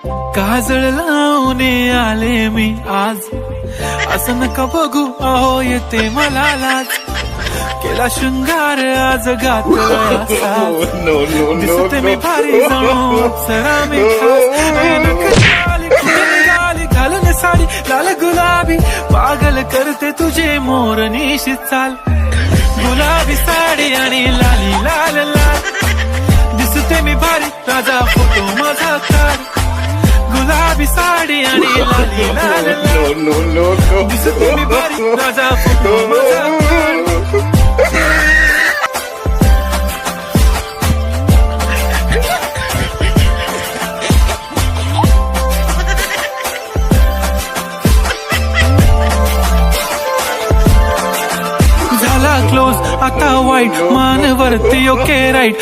काजळ लावून आले मी आज, असं नका बघू अहो येते मला लाज. केला शृंगार आज घातला असा, दिसते मी भारी जणू अप्सरा मी घालून साडी लाल गुलाबी, पागल करते तुझे मोरनीशी चाल. गुलाबी साडी आणि लाली लाल लाल, दिसते मी भारी राजा फोटो माझा काढ. गुलाबी साडी आणि लाली लाल लाल, दिसते मी भारी राजा फोटो माझा काढ. क्लोज आता वाईट मान वरती ओके राईट,